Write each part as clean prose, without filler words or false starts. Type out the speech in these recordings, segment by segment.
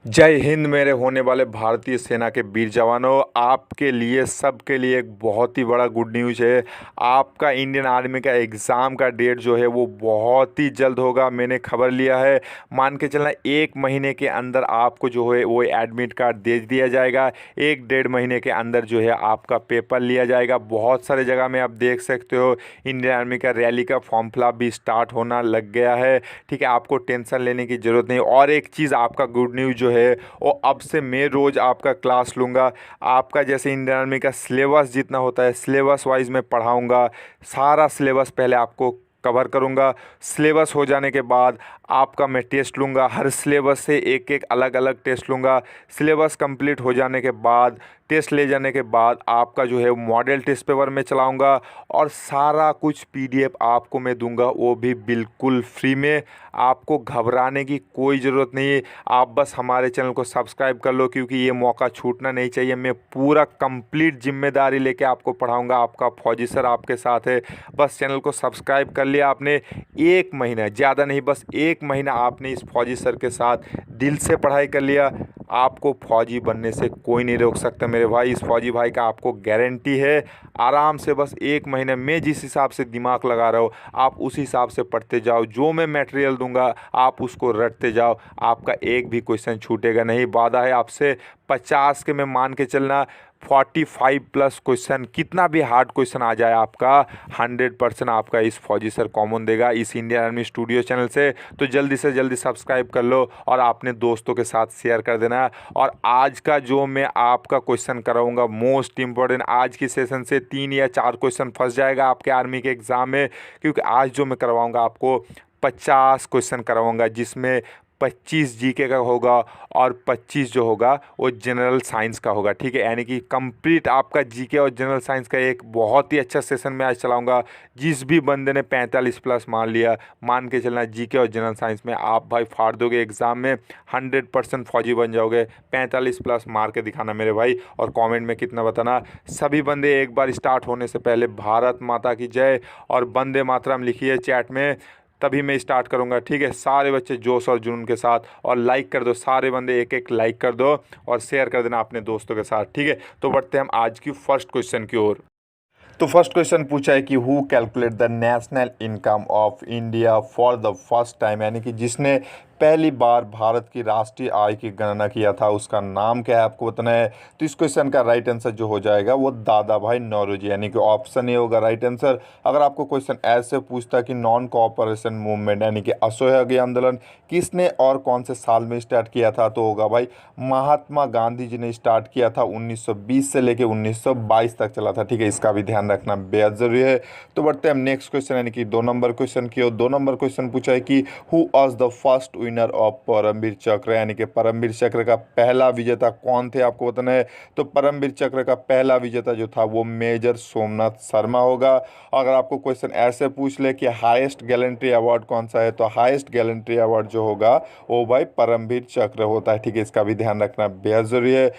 जय हिंद मेरे होने वाले भारतीय सेना के वीर जवानों। आपके लिए सबके लिए एक बहुत ही बड़ा गुड न्यूज़ है। आपका इंडियन आर्मी का एग्ज़ाम का डेट जो है वो बहुत ही जल्द होगा। मैंने खबर लिया है, मान के चलना 1 महीने के अंदर आपको जो है वो एडमिट कार्ड दे दिया जाएगा। 1 डेढ़ महीने के अंदर जो है आपका पेपर लिया जाएगा। बहुत सारे जगह में आप देख सकते हो इंडियन आर्मी का रैली का फॉर्म फिलअप भी स्टार्ट होना लग गया है। ठीक है, आपको टेंशन लेने की ज़रूरत नहीं। और एक चीज़ आपका गुड न्यूज़ जो है वो अब से मैं रोज़ आपका क्लास लूँगा। आपका जैसे इंडियन आर्मी का सिलेबस जितना होता है सिलेबस वाइज मैं पढ़ाऊँगा। सारा सिलेबस पहले आपको कवर करूँगा। सिलेबस हो जाने के बाद आपका मैं टेस्ट लूँगा। हर सिलेबस से एक एक अलग अलग टेस्ट लूँगा। सिलेबस कंप्लीट हो जाने के बाद टेस्ट ले जाने के बाद आपका जो है मॉडल टेस्ट पेपर में चलाऊँगा। और सारा कुछ पीडीएफ आपको मैं दूंगा, वो भी बिल्कुल फ्री में। आपको घबराने की कोई ज़रूरत नहीं है। आप बस हमारे चैनल को सब्सक्राइब कर लो, क्योंकि ये मौका छूटना नहीं चाहिए। मैं पूरा कंप्लीट जिम्मेदारी लेके आपको पढ़ाऊंगा। आपका फौजी सर आपके साथ है। बस चैनल को सब्सक्राइब कर लिया आपने। 1 महीना, ज़्यादा नहीं, बस 1 महीना आपने इस फौजी सर के साथ दिल से पढ़ाई कर लिया, आपको फौजी बनने से कोई नहीं रोक सकता मेरे भाई। इस फौजी भाई का आपको गारंटी है। आराम से बस 1 महीने में जिस हिसाब से दिमाग लगा रहे हो आप उस हिसाब से पढ़ते जाओ। जो मैं मटेरियल दूंगा आप उसको रटते जाओ। आपका एक भी क्वेश्चन छूटेगा नहीं। वादा है आपसे 50 के में मान के चलना। 45+ क्वेश्चन, कितना भी हार्ड क्वेश्चन आ जाए आपका 100% आपका इस फौजी सर कॉमन देगा इस इंडियन आर्मी स्टूडियो चैनल से। तो जल्दी से जल्दी सब्सक्राइब कर लो और अपने दोस्तों के साथ शेयर कर देना। और आज का जो मैं आपका क्वेश्चन कराऊंगा मोस्ट इम्पोर्टेंट, आज की सेशन से 3 या 4 क्वेश्चन फंस जाएगा आपके आर्मी के एग्ज़ाम में। क्योंकि आज जो मैं करवाऊंगा आपको 50 क्वेश्चन करवाऊंगा, जिसमें 25 जीके का होगा और 25 जो होगा वो जनरल साइंस का होगा। ठीक है, यानी कि कंप्लीट आपका जीके और जनरल साइंस का एक बहुत ही अच्छा सेशन मैं आज चलाऊंगा। जिस भी बंदे ने 45+ मान लिया, मान के चलना जीके और जनरल साइंस में आप भाई फाड़ दोगे एग्ज़ाम में। 100% फौजी बन जाओगे। 45+ मार के दिखाना मेरे भाई, और कमेंट में कितना बताना। सभी बंदे एक बार स्टार्ट होने से पहले भारत माता की जय और वंदे मातरम लिखिए चैट में, तभी मैं स्टार्ट करूंगा। ठीक है, सारे बच्चे जोश और जुनून के साथ, और लाइक कर दो। सारे बंदे एक एक लाइक कर दो और शेयर कर देना अपने दोस्तों के साथ। ठीक है, तो बढ़ते हैं हम आज की फर्स्ट क्वेश्चन की ओर। तो फर्स्ट क्वेश्चन पूछा है कि who calculate the national income of India for the first time, यानी कि जिसने पहली बार भारत की राष्ट्रीय आय की गणना किया था उसका नाम क्या है आपको बताना है। तो इस क्वेश्चन का राइट आंसर जो हो जाएगा वो दादा भाई नौरोजी, यानी कि ऑप्शन ए होगा राइट आंसर। अगर आपको क्वेश्चन ऐसे पूछता कि नॉन कोऑपरेशन मूवमेंट यानी कि असहयोग आंदोलन किसने और कौन से साल में स्टार्ट किया था, तो होगा भाई महात्मा गांधी जी ने स्टार्ट किया था। 1920 से लेके 1922 तक चला था। ठीक है, इसका भी ध्यान रखना बेहद जरूरी है। तो बढ़ते हैं हम नेक्स्ट क्वेश्चन यानी कि 2 नंबर क्वेश्चन की ओर। 2 नंबर क्वेश्चन पूछा है कि who was the first winner of Paramvir Chakra, यानी कि परमवीर चक्र का पहला विजेता कौन थे आपको बताना है। तो परमवीर चक्र का पहला विजेता जो था वो मेजर सोमनाथ शर्मा होगा। अगर आपको क्वेश्चन ऐसे पूछ ले कि हाईएस्ट गैलेंट्री अवार्ड कौन सा है, तो हाईएस्ट गैलेंट्री अवार्ड जो होगा वो भाई परमवीर चक्र होता है। ठीक है, इसका भी ध्यान रखना बेहद जरूरी है।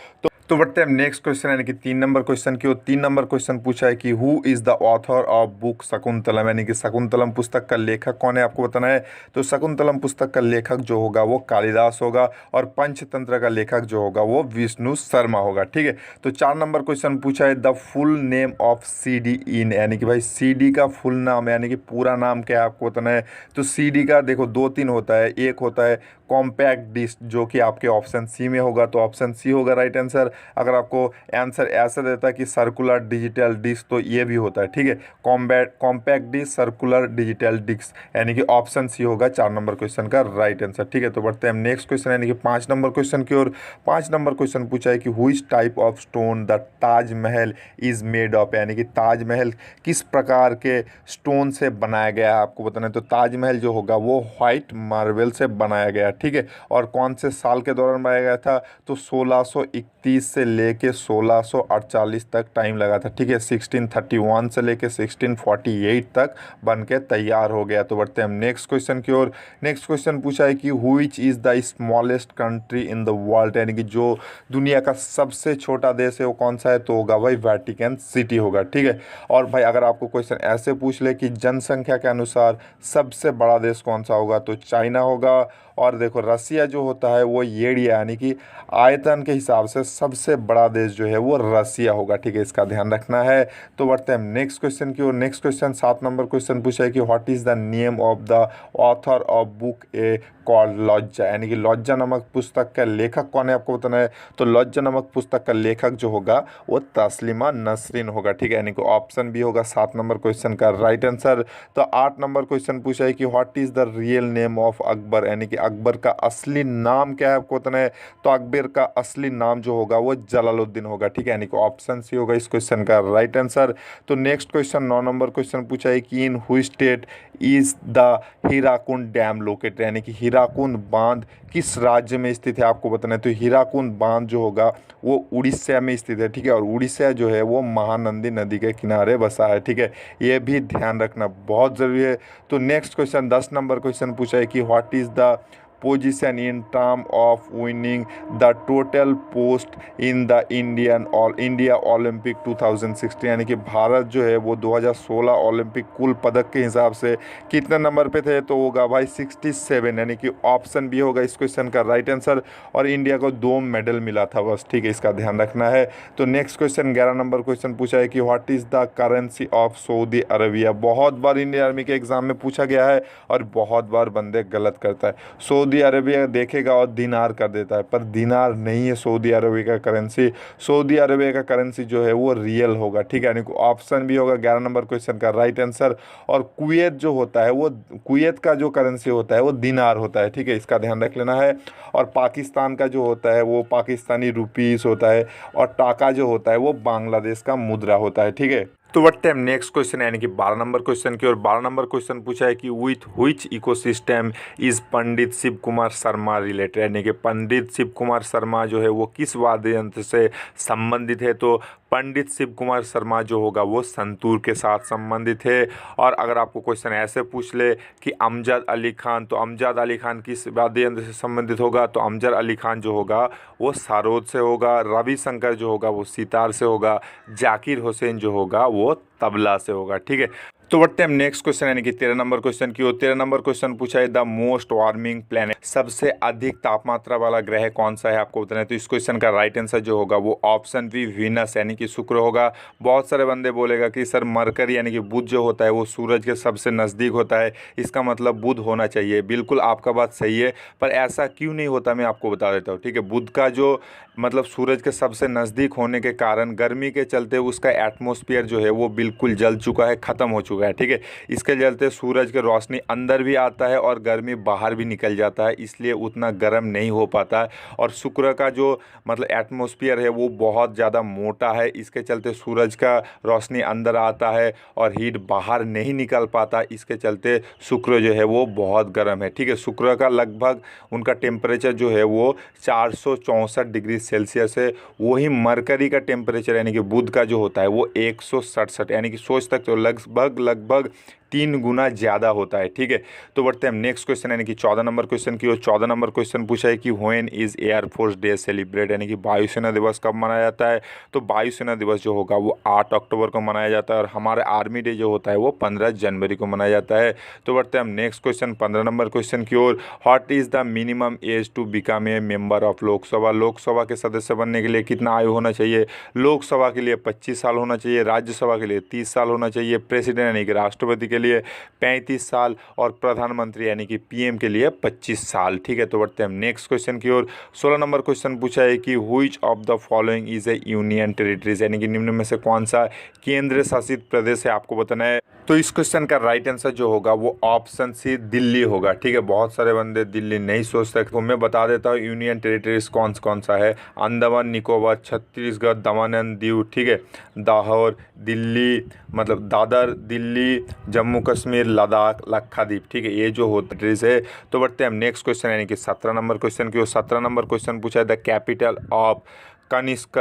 तो बढ़ते हैं नेक्स्ट क्वेश्चन यानी कि 3 नंबर क्वेश्चन की। 3 नंबर क्वेश्चन पूछा है कि who is the author of book Shakuntalam, यानी कि शकुंतलम पुस्तक का लेखक कौन है आपको बताना है। तो शकुंतलम पुस्तक का लेखक जो होगा वो कालिदास होगा, और पंचतंत्र का लेखक जो होगा वो विष्णु शर्मा होगा। ठीक है, तो 4 नंबर क्वेश्चन पूछा है the full name of CD in, यानी कि भाई सीडी का फुल नाम यानी कि पूरा नाम क्या है आपको बताना है। तो सीडी का देखो 2-3 होता है। एक होता है कॉम्पैक्ट डिस्क, जो कि आपके ऑप्शन सी में होगा, तो ऑप्शन सी होगा राइट आंसर। अगर आपको आंसर ऐसा देता है कि सर्कुलर डिजिटल डिस्क, तो ये भी होता है। ठीक है, compact disc, circular digital disc, यानी कि ऑप्शन सी होगा 4 नंबर क्वेश्चन का राइट आंसर। ठीक है, तो बढ़ते हैं हम नेक्स्ट क्वेश्चन यानी कि 5 नंबर क्वेश्चन की ओर। 5 नंबर क्वेश्चन पूछा है कि which type of stone the Taj Mahal is made of, यानी कि ताजमहल किस प्रकार के स्टोन से बनाया गया है आपको बताना है। तो ताजमहल जो होगा वो व्हाइट मार्बल से बनाया गया। ठीक है, और कौन से साल के दौरान बनाया गया था, तो 1631 से लेके 1648 तक टाइम लगा था। ठीक है, 1631 से लेके 1648 तक बन के तैयार हो गया। तो बढ़ते हैं हम नेक्स्ट क्वेश्चन की ओर। नेक्स्ट क्वेश्चन पूछा है कि which is the smallest country in the world, यानी कि जो दुनिया का सबसे छोटा देश है वो कौन सा है, तो होगा भाई वेटिकन सिटी होगा। ठीक है, और भाई अगर आपको क्वेश्चन ऐसे पूछ ले कि जनसंख्या के अनुसार सबसे बड़ा देश कौन सा होगा, तो चाइना होगा। और देखो रसिया जो होता है वो एरिया यानी कि आयतन के हिसाब से सबसे बड़ा देश जो है वो रसिया होगा, ठीक है, इसका ध्यान रखना है। तो बढ़ते हैं नेक्स्ट क्वेश्चन की ओर। नेक्स्ट क्वेश्चन 7 नंबर क्वेश्चन पूछा है कि what is the name of the author of book a called Lajja, यानी कि लॉज्जा नामक पुस्तक का लेखक कौन है आपको बताना है। तो लॉज्जा नामक पुस्तक का लेखक जो होगा वो तस्लीमा नसरीन होगा, ठीक है, यानी कि ऑप्शन बी होगा 7 नंबर क्वेश्चन का राइट आंसर। तो 8 नंबर क्वेश्चन पूछा है कि what is the real name of Akbar, यानी कि अकबर का असली नाम क्या है आपको बताना है। तो अकबर का असली नाम जो होगा वो जलालुद्दीन होगा, ठीक है, यानी कि ऑप्शन सी होगा इस क्वेश्चन का राइट आंसर। तो नेक्स्ट क्वेश्चन 9 नंबर क्वेश्चन पूछा है कि इन हुई state is the Hirakud dam located, यानी कि हीराकुंड बांध किस राज्य में स्थित है आपको बताना है। तो हीराकुंड बांध जो होगा वो उड़ीसा में स्थित है, ठीक है, और उड़ीसा जो है वो महानंदी नदी के किनारे बसा है, ठीक है, ये भी ध्यान रखना बहुत ज़रूरी है। तो नेक्स्ट क्वेश्चन 10 नंबर क्वेश्चन पूछा है कि what is the position in term of winning the total post in the India Olympic 2016, यानी कि भारत जो है वो 2016 ओलंपिक कुल पदक के हिसाब से कितने नंबर पे थे। तो होगा भाई 67, यानी कि ऑप्शन बी होगा इस क्वेश्चन का राइट आंसर। और इंडिया को 2 मेडल मिला था बस, ठीक है, इसका ध्यान रखना है। तो नेक्स्ट क्वेश्चन 11 नंबर क्वेश्चन पूछा है कि what is the currency of Saudi Arabia. बहुत बार इंडियन आर्मी के एग्जाम में पूछा गया है और बहुत बार बंदे गलत करता है। सऊदी अरबिया देखेगा और दिनार कर देता है, पर दिनार नहीं है सऊदी अरबिया का करेंसी। सऊदी अरबिया का करेंसी जो है वो रियल होगा, ठीक है, यानी कि ऑप्शन भी होगा 11 नंबर क्वेश्चन का राइट आंसर। और कुवैत जो होता है वो कुवैत का जो करेंसी होता है वो दिनार होता है, ठीक है, इसका ध्यान रख लेना है। और पाकिस्तान का जो होता है वो पाकिस्तानी रुपीस होता है। और टाका जो होता है वो बांग्लादेश का मुद्रा होता है, ठीक है। तो बढ़ते हैं नेक्स्ट क्वेश्चन यानी कि 12 नंबर क्वेश्चन की। और 12 नंबर क्वेश्चन पूछा है कि with which ecosystem is Pandit Shiv Kumar Sharma related, यानी कि पंडित शिव कुमार शर्मा जो है वो किस वाद्य यंत्र से संबंधित है। तो पंडित शिव कुमार शर्मा जो होगा वो संतूर के साथ संबंधित है। और अगर आपको क्वेश्चन ऐसे पूछ ले कि अमजद अली खान, तो अमजद अली खान किस वाद्य यंत्र से संबंधित होगा। तो अमजद अली खान जो होगा वो सारोद से होगा। रविशंकर जो होगा वो सितार से होगा। जाकिर हुसैन जो होगा वो तबला से होगा, ठीक है। तो बढ़ते हैं नेक्स्ट क्वेश्चन यानी कि 13 नंबर क्वेश्चन की ओर। 13 नंबर क्वेश्चन पूछा है द मोस्ट वार्मिंग प्लैनेट, सबसे अधिक तापमात्रा वाला ग्रह कौन सा है आपको बताना है। तो इस क्वेश्चन का राइट आंसर जो होगा वो ऑप्शन बी वीनस यानी कि शुक्र होगा। बहुत सारे बंदे बोलेगा कि सर मरकरी यानी कि बुध जो होता है वो सूरज के सबसे नज़दीक होता है, इसका मतलब बुध होना चाहिए। बिल्कुल आपका बात सही है, पर ऐसा क्यों नहीं होता मैं आपको बता देता हूँ, ठीक है। बुध का जो मतलब सूरज के सबसे नज़दीक होने के कारण गर्मी के चलते उसका एटमॉस्फेयर जो है वो बिल्कुल जल चुका है, ख़त्म हो चुका है, ठीक है। इसके चलते सूरज की रोशनी अंदर भी आता है और गर्मी बाहर भी निकल जाता है, इसलिए उतना गर्म नहीं हो पाता है। और शुक्र का जो मतलब एटमॉस्फेयर है वो बहुत ज़्यादा मोटा है, इसके चलते सूरज का रोशनी अंदर आता है और हीट बाहर नहीं निकल पाता, इसके चलते शुक्र जो है वो बहुत गर्म है, ठीक है। शुक्र का लगभग उनका टेम्परेचर जो है वो 464 डिग्री सेल्सियस है। वही मरकरी का टेम्परेचर यानी कि बुध का जो होता है वो 167, यानी कि सोच सकते हो लगभग 3 गुना ज़्यादा होता है, ठीक है। तो बढ़ते हैं नेक्स्ट क्वेश्चन यानी कि 14 नंबर क्वेश्चन की। और 14 नंबर क्वेश्चन पूछा है कि when is air force day celebrate, यानी कि वायुसेना दिवस कब मनाया जाता है। तो वायुसेना दिवस जो होगा वो 8 अक्टूबर को मनाया जाता है और हमारे आर्मी डे जो होता है वो 15 जनवरी को मनाया जाता है। तो बढ़ते हैं हम नेक्स्ट क्वेश्चन 15 नंबर क्वेश्चन की ओर। What is the minimum age to become a member of Lok Sabha, Lok Sabha के सदस्य बनने के लिए कितना आयु होना चाहिए। लोकसभा के लिए 25 साल होना चाहिए, राज्यसभा के लिए 30 साल होना चाहिए, प्रेसिडेंट यानी कि राष्ट्रपति के लिए 35 साल और प्रधानमंत्री यानी कि पीएम के लिए 25 साल, ठीक है। तो बढ़ते हैं हम नेक्स्ट क्वेश्चन की ओर। 16 नंबर क्वेश्चन पूछा है कि which of the following is A union territories, यानी कि निम्न में से कौन सा केंद्र शासित प्रदेश है आपको बताना है। तो इस क्वेश्चन का राइट आंसर जो होगा वो ऑप्शन सी दिल्ली होगा, ठीक है। बहुत सारे बंदे दिल्ली नहीं सोचते, तो मैं बता देता हूँ यूनियन टेरिटरीज कौन सा है। अंडमान निकोबार, छत्तीसगढ़, दमन एंड दीव, ठीक है, दादर दिल्ली मतलब दादर दिल्ली, जम्मू कश्मीर, लद्दाख, लक्षद्वीप, ठीक है, ये जो होता है। तो बढ़ते हैं हम नेक्स्ट क्वेश्चन यानी कि 17 नंबर क्वेश्चन की। 17 नंबर क्वेश्चन पूछा है the capital of Kanishka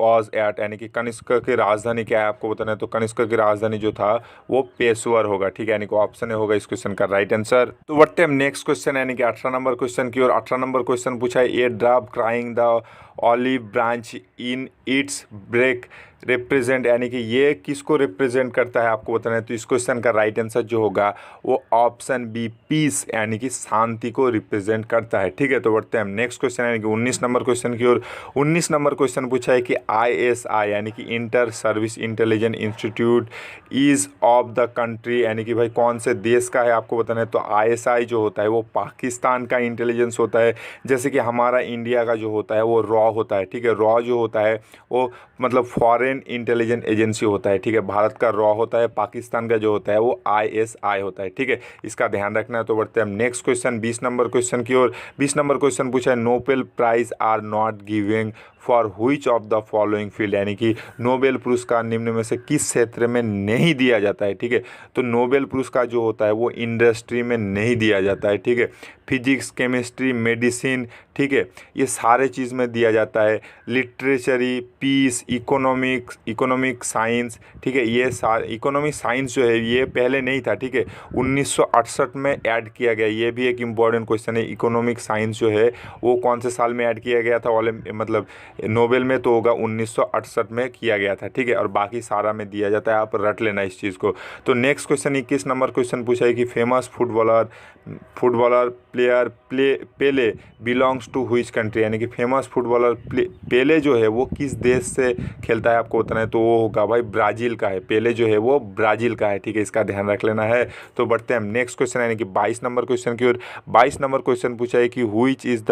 was at, यानी कि कनिष्क की राजधानी क्या है आपको बताना है। तो कनिष्क की राजधानी जो था वो पेशवर होगा, ठीक है, यानी कि ऑप्शन ए होगा इस क्वेश्चन का राइट आंसर। तो बढ़ते हैं नेक्स्ट क्वेश्चन यानी कि 18 नंबर क्वेश्चन की। और 18 नंबर क्वेश्चन पूछा है a drop crying the olive branch in its break represent, यानी कि ये किसको रिप्रेजेंट करता है आपको बताना है। तो इस क्वेश्चन का राइट आंसर जो होगा वो ऑप्शन बी पीस यानी कि शांति को रिप्रेजेंट करता है। ठीक है, तो बढ़ते हैं हम नेक्स्ट क्वेश्चन यानी कि 19 नंबर क्वेश्चन की ओर। 19 नंबर क्वेश्चन पूछा है कि ISI यानी कि inter service intelligence institute is of the country, यानी कि भाई कौन से देश का है आपको बताना है। तो ISI जो होता है वो पाकिस्तान का इंटेलिजेंस होता है, जैसे कि हमारा इंडिया का जो होता है वो रॉ होता है। ठीक है, रॉ जो होता है वो मतलब फॉरेन इंटेलिजेंस एजेंसी होता है। ठीक है, भारत का रॉ होता है, पाकिस्तान का जो होता है वो ISI होता है। ठीक है, इसका ध्यान रखना है। तो बढ़ते हैं हम नेक्स्ट क्वेश्चन 20 नंबर क्वेश्चन की ओर। 20 नंबर क्वेश्चन पूछा है Nobel prize are not giving for which of the following field, यानी कि नोबेल पुरस्कार निम्न में से किस क्षेत्र में नहीं दिया जाता है। ठीक है, तो नोबेल पुरस्कार जो होता है वो इंडस्ट्री में नहीं दिया जाता है। ठीक है, फिजिक्स, केमिस्ट्री, मेडिसिन, ठीक है, ये सारे चीज़ में दिया जाता है। लिटरेचरी, पीस, इकोनॉमिक साइंस, ठीक है, ये सारे इकोनॉमिक साइंस जो है ये पहले नहीं था। ठीक है, 1968 में ऐड किया गया। ये भी एक इम्पॉर्टेंट क्वेश्चन है। इकोनॉमिक साइंस जो है वो कौन से साल में ऐड किया गया था मतलब नोबेल में, तो होगा 1968 में किया गया था। ठीक है, और बाकी सारा में दिया जाता है, आप रट लेना इस चीज़ को। तो नेक्स्ट क्वेश्चन 21 नंबर क्वेश्चन पूछा है कि famous footballer player Pele belongs to which country, यानी कि फेमस फुटबॉलर पेले जो है वो किस देश से खेलता है आपको बताना है। तो वो होगा भाई ब्राज़ील का है। पेले जो है वो ब्राज़ील का है। ठीक है, इसका ध्यान रख लेना है। तो बढ़ते हैं हम नेक्स्ट क्वेश्चन यानी कि 22 नंबर क्वेश्चन की ओर। 22 नंबर क्वेश्चन पूछा है कि which is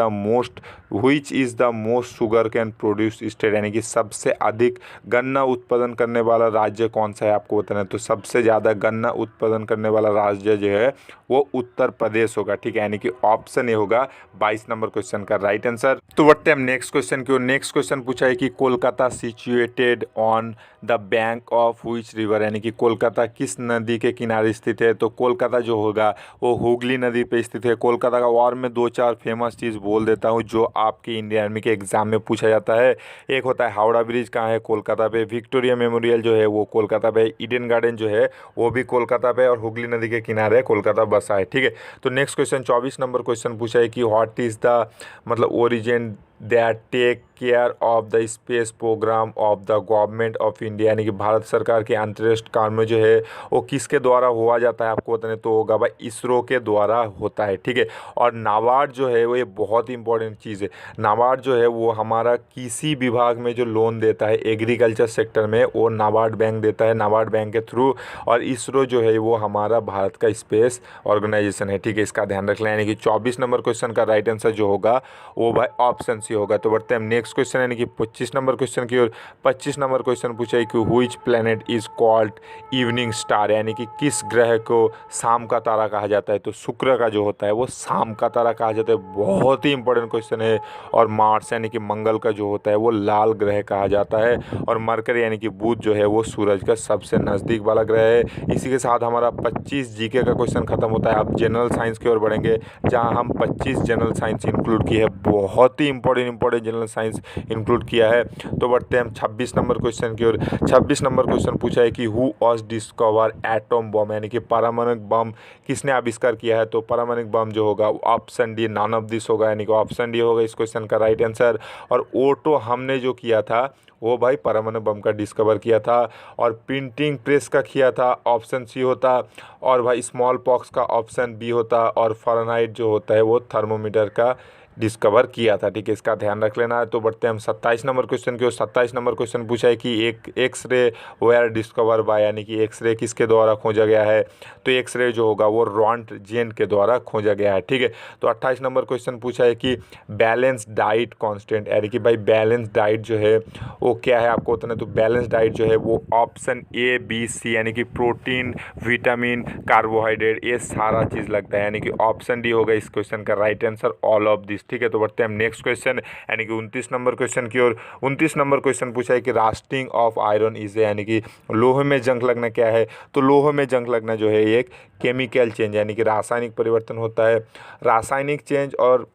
the most sugar cane produce state, यानी कि सबसे अधिक गन्ना उत्पादन करने वाला राज्य कौन सा है आपको बताना है। तो सबसे ज़्यादा गन्ना उत्पादन करने वाला राज्य जो है वो उत्तर प्रदेश होगा। ठीक है, यानी कि ऑप्शन ए होगा 22 नंबर क्वेश्चन का राइट आंसर। तो बढ़ते हैं हम नेक्स्ट क्वेश्चन की ओर। नेक्स्ट क्वेश्चन पूछा है कि Kolkata situated on the bank of which river, यानी कि कोलकाता किस नदी के किनारे स्थित है। तो कोलकाता जो होगा वो हुगली नदी पे स्थित है। कोलकाता का और मैं 2-4 फेमस चीज़ बोल देता हूँ जो आपके इंडियन आर्मी के एग्जाम में पूछा जाता है। एक होता है हावड़ा ब्रिज कहाँ है, कोलकाता पे। विक्टोरिया मेमोरियल जो है वो कोलकाता पे। ईडन गार्डन जो है वो भी कोलकाता पे, और हुगली नदी के किनारे कोलकाता बसा है। ठीक है, तो नेक्स्ट क्वेश्चन 24 नंबर क्वेश्चन पूछा है कि व्हाट इज़ द मतलब origin that take care of the space programme of the government of India, यानी कि भारत सरकार के अंतरिक्ष कार्य जो है वो किसके द्वारा हुआ जाता है आपको बताने। तो होगा भाई इसरो के द्वारा होता है। ठीक है, और नाबार्ड जो है वो ये बहुत ही इंपॉर्टेंट चीज़ है। नाबार्ड जो है वो हमारा किसी विभाग में जो लोन देता है एग्रीकल्चर सेक्टर में वो नाबार्ड बैंक देता है, नाबार्ड बैंक के थ्रू। और इसरो जो है वो हमारा भारत का स्पेस ऑर्गेनाइजेशन है। ठीक है, इसका ध्यान रख लें। यानी कि 24 नंबर क्वेश्चन का राइट आंसर जो होगा वो भाई ऑप्शन सी होगा। तो बढ़ते हैं नेक्स्ट क्वेश्चन यानी कि 25 नंबर क्वेश्चन की ओर। 25 नंबर क्वेश्चन पूछा है कि which planet is called evening star, यानी कि किस ग्रह को शाम का तारा कहा जाता है। तो शुक्र का जो होता है वो शाम का तारा कहा जाता है। बहुत ही इंपॉर्टेंट क्वेश्चन है। और मार्स यानी कि मंगल का जो होता है वो लाल ग्रह कहा जाता है। और मरकरी यानी कि बुध जो है वो सूरज का सबसे नज़दीक वाला ग्रह है। इसी के साथ हमारा 25 जीके का क्वेश्चन खत्म होता है। अब जनरल साइंस की ओर बढ़ेंगे जहाँ हम 25 जनरल साइंस इंक्लूड की है। बहुत ही इंपॉर्टेंट जनरल साइंस इंक्लूड किया है। तो बढ़ते हैं हम 26 नंबर क्वेश्चन की ओर। 26 नंबर क्वेश्चन पूछा है कि who was discover atom bomb, यानी कि परमाणु बम किसने आविष्कार किया है। तो परमाणु बम जो होगा option D none of this होगा, यानी कि ऑप्शन डी होगा इस क्वेश्चन का राइट आंसर। और ओटो हमने जो किया था वो भाई परमाणु बम का डिस्कवर किया था। और प्रिंटिंग प्रेस का किया था, ऑप्शन सी होता। और भाई स्मॉल पॉक्स का ऑप्शन बी होता। और फ़ारेनहाइट जो होता है वो थर्मोमीटर का डिस्कवर किया था। ठीक है, इसका ध्यान रख लेना है। तो बढ़ते हैं हम 27 नंबर क्वेश्चन की ओर। 27 नंबर क्वेश्चन पूछा है कि एक एक्सरे वेयर डिस्कवर बाय, यानी कि एक्सरे किसके द्वारा खोजा गया है। तो एक्सरे जो होगा वो रॉन्टजेन के द्वारा खोजा गया है। ठीक है, तो 28 नंबर क्वेश्चन पूछा है कि बैलेंस डाइट कांस्टेंट, यानी कि भाई बैलेंस डाइट जो है वो क्या है आपको बताना है। तो बैलेंस डाइट जो है वो ऑप्शन ए बी सी, यानी कि प्रोटीन, विटामिन, कार्बोहाइड्रेट, ये सारा चीज़ लगता है, यानी कि ऑप्शन डी होगा इस क्वेश्चन का right answer all of this. ठीक है, तो बढ़ते हैं हम नेक्स्ट क्वेश्चन यानी कि 29 नंबर क्वेश्चन की ओर। 29 नंबर क्वेश्चन पूछा है कि रास्टिंग ऑफ आयरन इज, यानी कि लोहे में जंग लगना क्या है। तो लोहे में जंग लगना जो है एक केमिकल चेंज, यानी कि रासायनिक परिवर्तन होता है। रासायनिक चेंज और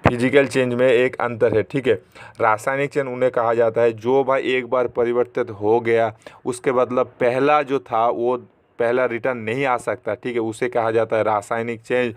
फिजिकल चेंज में एक अंतर है। ठीक है, रासायनिक चेंज उन्हें कहा जाता है जो भाई एक बार परिवर्तित हो गया उसके मतलब पहला जो था वो पहला रिटर्न नहीं आ सकता। ठीक है, उसे कहा जाता है रासायनिक चेंज।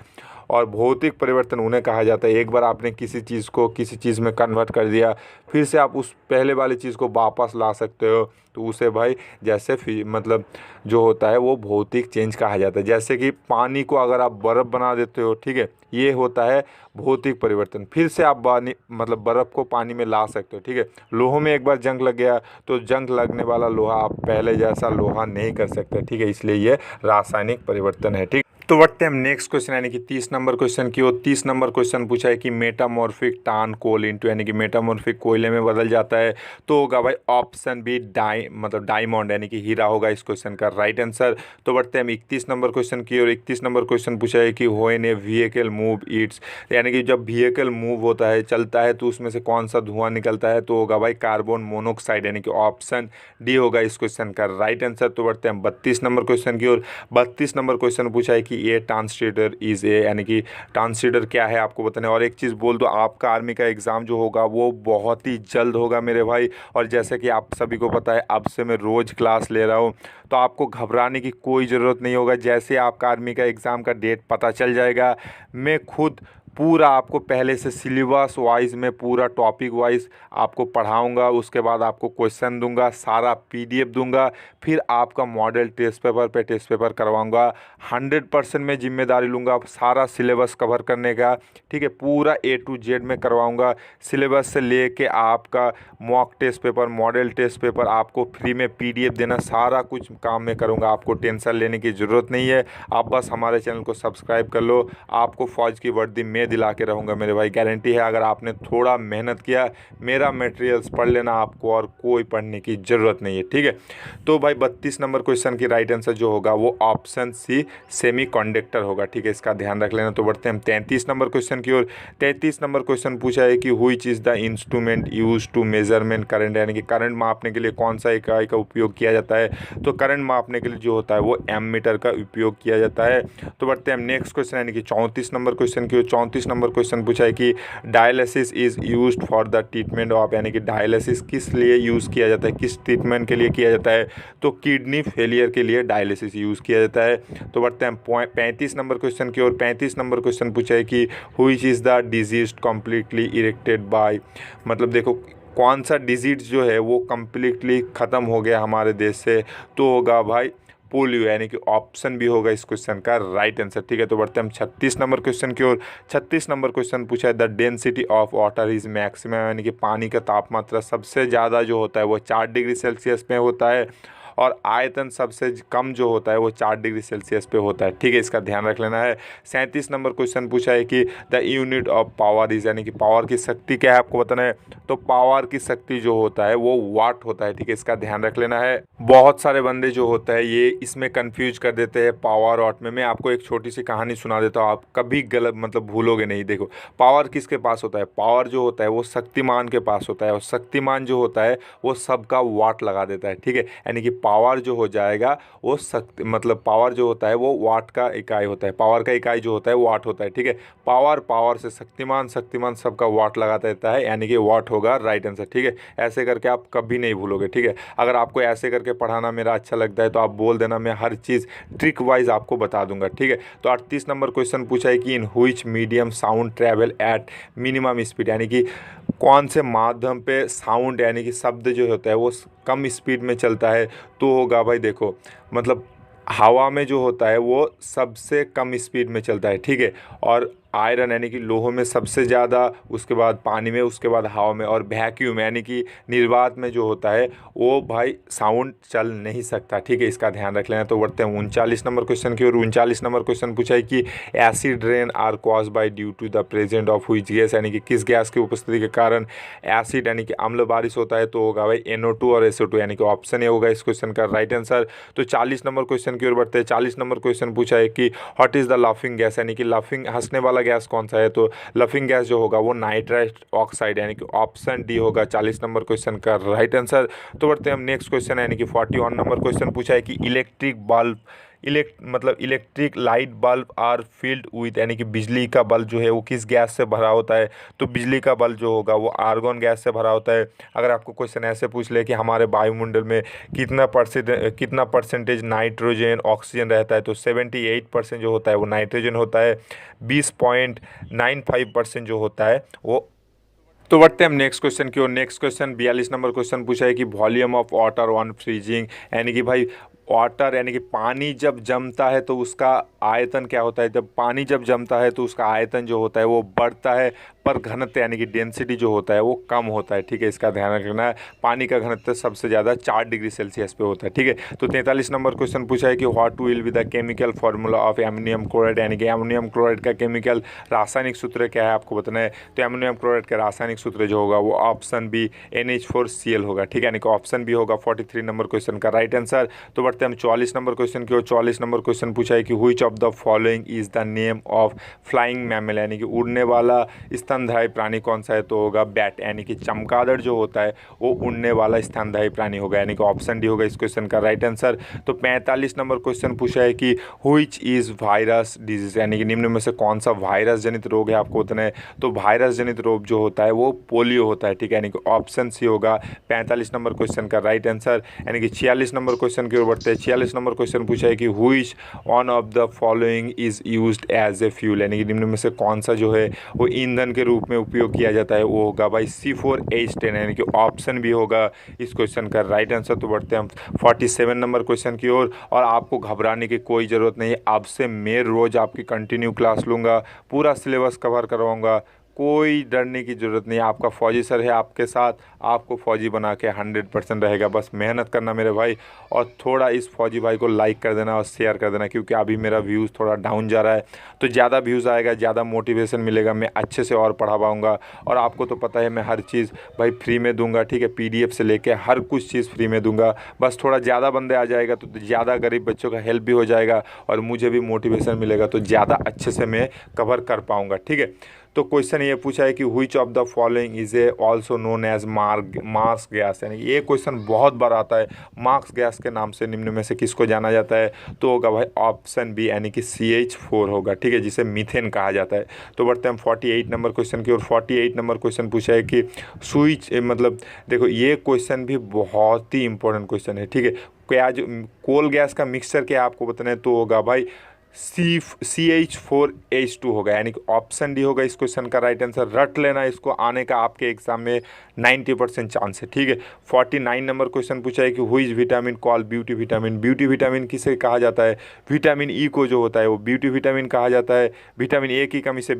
और भौतिक परिवर्तन उन्हें कहा जाता है एक बार आपने किसी चीज़ को किसी चीज़ में कन्वर्ट कर दिया, फिर से आप उस पहले वाली चीज़ को वापस ला सकते हो, तो उसे भाई जैसे मतलब जो होता है वो भौतिक चेंज कहा जाता है। जैसे कि पानी को अगर आप बर्फ़ बना देते हो, ठीक है, ये होता है भौतिक परिवर्तन। फिर से आप पानी मतलब बर्फ़ को पानी में ला सकते हो, ठीक है। लोहे में एक बार जंग लग गया तो जंग लगने वाला लोहा आप पहले जैसा लोहा नहीं कर सकते, ठीक है, इसलिए ये रासायनिक परिवर्तन है, ठीक। तो बढ़ते हैं हम नेक्स्ट क्वेश्चन यानी कि 30 नंबर क्वेश्चन की ओर। 30 नंबर क्वेश्चन पूछा है कि मेटामॉर्फिक टान कोल इंटू यानी कि मेटामॉर्फिक कोयले में बदल जाता है, तो होगा भाई ऑप्शन बी डायमंड यानी कि हीरा होगा इस क्वेश्चन का राइट आंसर। तो बढ़ते हैं हम 31 नंबर क्वेश्चन की ओर। 31 नंबर क्वेश्चन पूछा है कि when A vehicle move it's यानी कि जब व्हीकल मूव होता है चलता है तो उसमें से कौन सा धुआं निकलता है, तो होगा भाई कार्बन मोनोऑक्साइड यानी कि ऑप्शन डी होगा इस क्वेश्चन का राइट आंसर। तो बढ़ते हैं हम 32 नंबर क्वेश्चन की ओर। 32 नंबर क्वेश्चन पूछा है कि ये ट्रांसजेंडर इज ए यानी कि ट्रांसजेंडर क्या है आपको बताना है। और एक चीज़ बोल दो, आपका आर्मी का एग्ज़ाम जो होगा वो बहुत ही जल्द होगा मेरे भाई। और जैसे कि आप सभी को पता है अब से मैं रोज़ क्लास ले रहा हूँ, तो आपको घबराने की कोई ज़रूरत नहीं होगा। जैसे आपका आर्मी का एग्ज़ाम का डेट पता चल जाएगा, मैं खुद पूरा आपको पहले से सिलेबस वाइज में पूरा टॉपिक वाइज आपको पढ़ाऊंगा, उसके बाद आपको क्वेश्चन दूंगा, सारा पीडीएफ दूंगा, फिर आपका मॉडल टेस्ट पेपर पे टेस्ट पेपर करवाऊंगा। 100% मैं जिम्मेदारी लूँगा सारा सिलेबस कवर करने का, ठीक है, पूरा A to Z में करवाऊंगा। सिलेबस से लेके आपका mock test paper, model test paper, आपको फ्री में पीडीएफ देना, सारा कुछ काम मैं करूँगा। आपको टेंशन लेने की ज़रूरत नहीं है, आप बस हमारे चैनल को सब्सक्राइब कर लो। आपको फ़ौज की वर्दी में दिला के रहूँगा मेरे भाई, गारंटी है। अगर आपने थोड़ा मेहनत किया, मेरा मटेरियल्स पढ़ लेना आपको, और कोई पढ़ने की ज़रूरत नहीं है, ठीक है। तो भाई 32 नंबर क्वेश्चन की राइट आंसर जो होगा वो ऑप्शन सी सेमीकंडक्टर होगा, ठीक है, इसका ध्यान रख लेना। तो बढ़ते हैं हम 33 नंबर क्वेश्चन की ओर। 33 नंबर क्वेश्चन पूछा है कि which is the instrument use to measurement current यानी कि करंट मापने के लिए कौन सा इकाई का उपयोग किया जाता है, तो करंट मापने के लिए जो होता है वो एमीटर का उपयोग किया जाता है। तो बढ़ते हैं हम नेक्स्ट क्वेश्चन यानी कि 34 नंबर क्वेश्चन की ओर। 34 नंबर क्वेश्चन पूछा है कि dialysis is used for the treatment of यानी कि डायलिसिस किस लिए यूज़ किया जाता है, किस ट्रीटमेंट के लिए किया जाता है, तो किडनी फेलियर के लिए डायलिसिस यूज़ किया जाता है। तो बढ़ते हैं 35 नंबर क्वेश्चन की ओर। 35 नंबर क्वेश्चन पूछा है कि which is the disease completely erected by मतलब देखो कौन सा डिजीज जो है वो कम्प्लीटली ख़त्म हो गया हमारे देश से, तो होगा भाई पोलियो यानी कि ऑप्शन भी होगा इस क्वेश्चन का राइट आंसर, ठीक है। तो बढ़ते हैं हम 36 नंबर क्वेश्चन की ओर। 36 नंबर क्वेश्चन पूछा है the density of water is maximum यानी कि पानी का तापमात्रा सबसे ज़्यादा जो होता है वो 4 डिग्री सेल्सियस में होता है, और आयतन सबसे कम जो होता है वो 4 डिग्री सेल्सियस पे होता है, ठीक है, इसका ध्यान रख लेना है। 37 नंबर क्वेश्चन पूछा है कि the unit of power is यानी कि पावर की शक्ति क्या है आपको बताना है, तो पावर की शक्ति जो होता है वो वाट होता है, ठीक है, इसका ध्यान रख लेना है। बहुत सारे बंदे जो होता है ये इसमें कंफ्यूज कर देते हैं पावर वाट में। मैं आपको एक छोटी सी कहानी सुना देता हूँ, आप कभी गलत मतलब भूलोगे नहीं। देखो पावर किसके पास होता है, पावर जो होता है वो शक्तिमान के पास होता है, और शक्तिमान जो होता है वो सबका वाट लगा देता है, ठीक है, यानी कि पावर जो हो जाएगा वो शक्ति मतलब पावर जो होता है वो वाट का इकाई होता है, पावर का इकाई जो होता है वो वाट होता है, ठीक है। पावर से शक्तिमान, शक्तिमान सबका वाट लगा देता है, यानी कि वाट होगा राइट आंसर, ठीक है। ऐसे करके आप कभी नहीं भूलोगे, ठीक है। अगर आपको ऐसे करके पढ़ाना मेरा अच्छा लगता है तो आप बोल देना, मैं हर चीज़ ट्रिक वाइज आपको बता दूंगा, ठीक है। तो 38 नंबर क्वेश्चन पूछा है कि in which medium sound travel at minimum speed यानी कि कौन से माध्यम पे साउंड यानी कि शब्द जो होता है वो कम स्पीड में चलता है, तो होगा भाई देखो मतलब हवा में जो होता है वो सबसे कम स्पीड में चलता है, ठीक है। और आयरन यानी कि लोहे में सबसे ज़्यादा, उसके बाद पानी में, उसके बाद हवा में, और वैक्यूम यानी कि निर्वात में जो होता है वो भाई साउंड चल नहीं सकता, ठीक है, इसका ध्यान रख लेना। तो बढ़ते हैं 39 नंबर क्वेश्चन की ओर। 39 नंबर क्वेश्चन पूछा है कि acid rain are cause by due to the present of which gas यानी कि किस गैस की उपस्थिति के कारण एसिड यानी कि अम्ल बारिश होता है, तो होगा भाई NO2 और SO2 यानी कि ऑप्शन ए होगा इस क्वेश्चन का राइट आंसर। तो 40 नंबर क्वेश्चन की ओर बढ़ते हैं। 40 नंबर क्वेश्चन पूछा है कि what is the laughing gas यानी कि लाफिंग हंसने वाला गैस कौन सा है, तो लाफिंग गैस जो होगा वो नाइट्रस ऑक्साइड यानी कि ऑप्शन डी होगा 40 नंबर क्वेश्चन का राइट आंसर। तो बढ़ते हैं हम नेक्स्ट क्वेश्चन यानी कि 41 नंबर क्वेश्चन पूछा है कि इलेक्ट्रिक बल्ब मतलब electric light bulb are filled with, यानी कि बिजली का बल्ब जो है वो किस गैस से भरा होता है, तो बिजली का बल्ब जो होगा वो आर्गन गैस से भरा होता है। अगर आपको क्वेश्चन ऐसे पूछ ले कि हमारे वायुमंडल में कितना परसेंटेज नाइट्रोजन ऑक्सीजन रहता है, तो 78% जो होता है वो नाइट्रोजन होता है, 20.95% जो होता है वो। तो बढ़ते हैं हम नेक्स्ट क्वेश्चन की ओर। नेक्स्ट क्वेश्चन 42 नंबर क्वेश्चन पूछा है कि volume of water on freezing, यानी कि भाई वाटर यानी कि पानी जब जमता है तो उसका आयतन क्या होता है। जब पानी जब जमता है तो उसका आयतन जो होता है वो बढ़ता है, पर घनत्व यानी कि डेंसिटी जो होता है वो कम होता है। ठीक है, इसका ध्यान रखना है। पानी का घनत्व सबसे ज़्यादा 4 डिग्री सेल्सियस पे होता है। ठीक है, तो 43 नंबर क्वेश्चन पूछा है कि what will be the chemical formula of ammonium chloride, यानी कि एमोनियम क्लोराइड का केमिकल रासायनिक सूत्र क्या है आपको बताना है। तो एमोनियम क्लोराइड का रासायनिक सूत्र जो होगा वो ऑप्शन बी NH4Cl होगा। ठीक है, यानी कि ऑप्शन बी होगा 43 नंबर क्वेश्चन का राइट आंसर। तो बढ़ते हैं हम 44 नंबर क्वेश्चन की ओर। 44 नंबर क्वेश्चन पूछा है कि which of the following is the name of flying mammal, यानी कि उड़ने वाला स्तनधारी प्राणी कौन सा है, तो होगा बैट, यानी कि चमगादड़ जो होता है वो उड़ने वाला स्तनधारी प्राणी होगा, यानी कि ऑप्शन डी होगा इस क्वेश्चन का राइट आंसर। तो 45 नंबर क्वेश्चन पूछा है कि व्हिच इज वायरस डिजीज, यानी कि निम्न में से कौन सा वायरस जनित रोग है आपको बताना है। तो वायरस जनित रोग जो होता है वो पोलियो होता है। ठीक है, यानी कि ऑप्शन सी होगा 45 नंबर क्वेश्चन का राइट आंसर। यानी कि 46 नंबर क्वेश्चन की ओर बढ़ते हैं। 46 नंबर क्वेश्चन पूछा है कि which one of the following is used as a fuel, यानी कि निम्न में से कौन सा जो है वो ईंधन के रूप में उपयोग किया जाता है, वो होगा भाई C4H10, यानी कि ऑप्शन भी होगा इस क्वेश्चन का राइट आंसर। तो बढ़ते हैं हम 47 नंबर क्वेश्चन की ओर। और आपको घबराने की कोई ज़रूरत नहीं है, आपसे मैं रोज़ आपकी कंटिन्यू क्लास लूँगा, पूरा सिलेबस कवर करवाऊँगा, कोई डरने की ज़रूरत नहीं है। आपका फौजी सर है आपके साथ, आपको फौजी बना के 100% रहेगा। बस मेहनत करना मेरे भाई, और थोड़ा इस फौजी भाई को लाइक कर देना और शेयर कर देना, क्योंकि अभी मेरा व्यूज़ थोड़ा डाउन जा रहा है। तो ज़्यादा व्यूज़ आएगा, ज़्यादा मोटिवेशन मिलेगा, मैं अच्छे से और पढ़ा पाऊँगा। और आपको तो पता है मैं हर चीज़ भाई फ्री में दूंगा। ठीक है, PDF से लेके हर कुछ चीज़ फ्री में दूंगा। बस थोड़ा ज़्यादा बंदे आ जाएगा तो ज़्यादा गरीब बच्चों का हेल्प भी हो जाएगा, और मुझे भी मोटिवेशन मिलेगा, तो ज़्यादा अच्छे से मैं कवर कर पाऊँगा। ठीक है, तो क्वेश्चन ये पूछा है कि which of the following is a also known as marsh gas, यानी ये क्वेश्चन बहुत बार आता है। मार्स गैस के नाम से निम्न में से किसको जाना जाता है, तो होगा भाई ऑप्शन बी, यानी कि CH4 होगा। ठीक है, जिसे मीथेन कहा जाता है। तो बढ़ते हैं हम 48 नंबर क्वेश्चन की ओर। 48 नंबर क्वेश्चन पूछा है कि स्विच मतलब देखो ये क्वेश्चन भी बहुत ही इंपॉर्टेंट क्वेश्चन है। ठीक है, क्या जो कोल गैस का मिक्सचर क्या है आपको बताना है, तो होगा भाई CH4H2 होगा, यानी कि ऑप्शन डी होगा इस क्वेश्चन का राइट आंसर। रट लेना इसको, आने का आपके एग्जाम में 90% चांस है। ठीक है, 49 नंबर क्वेश्चन पूछा है कि which vitamin call beauty vitamin, beauty vitamin किसे कहा जाता है। विटामिन ई को जो होता है वो ब्यूटी विटामिन कहा जाता है। विटामिन ए की कमी से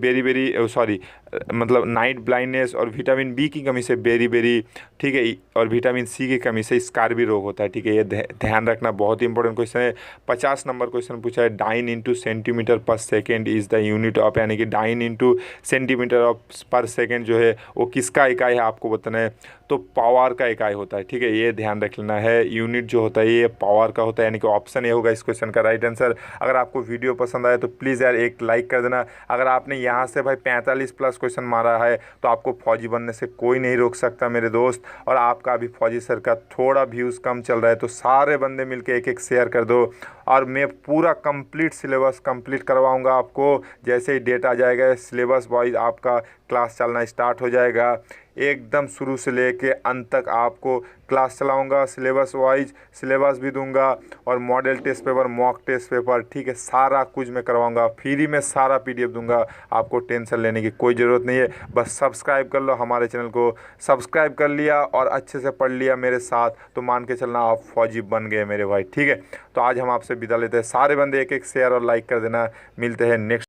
मतलब नाइट ब्लाइंडनेस, और विटामिन बी की कमी से बेरी, ठीक है, और विटामिन सी की कमी से स्कारबी रोग होता है। ठीक है, ये ध्यान रखना, बहुत ही इंपॉर्टेंट क्वेश्चन है। 50 नंबर क्वेश्चन पूछा है डाइन इंटू सेंटीमीटर पर second is the unit of, यानी कि डाइन इंटू सेंटीमीटर ऑफ पर सेकेंड जो है वो किसका इकाई है आपको बताना है, तो पावर का इकाई होता है। ठीक है, ये ध्यान रख लेना है, यूनिट जो होता है ये पावर का होता है, यानी कि ऑप्शन ए होगा इस क्वेश्चन का राइट आंसर। अगर आपको वीडियो पसंद आए तो प्लीज़ यार एक लाइक कर देना। अगर आपने यहाँ से भाई 45+ क्वेश्चन मारा है तो आपको फौजी बनने से कोई नहीं रोक सकता मेरे दोस्त। और आपका अभी फौजी सर का थोड़ा व्यूज़ कम चल रहा है, तो सारे बंदे मिलके एक शेयर कर दो, और मैं पूरा कंप्लीट सिलेबस कंप्लीट करवाऊंगा आपको। जैसे ही डेट आ जाएगा सिलेबस वाइज आपका क्लास चलना स्टार्ट हो जाएगा। एकदम शुरू से लेके अंत तक आपको क्लास चलाऊंगा, सिलेबस वाइज सिलेबस भी दूंगा, और model test paper, mock test paper, ठीक है, सारा कुछ मैं करवाऊंगा। फ्री में सारा PDF दूंगा, आपको टेंशन लेने की कोई ज़रूरत नहीं है। बस सब्सक्राइब कर लो हमारे चैनल को, सब्सक्राइब कर लिया और अच्छे से पढ़ लिया मेरे साथ, तो मान के चलना आप फौजी बन गए मेरे भाई। ठीक है, तो आज हम आपसे विदा लेते हैं। सारे बंदे एक शेयर और लाइक कर देना। मिलते हैं नेक्स्ट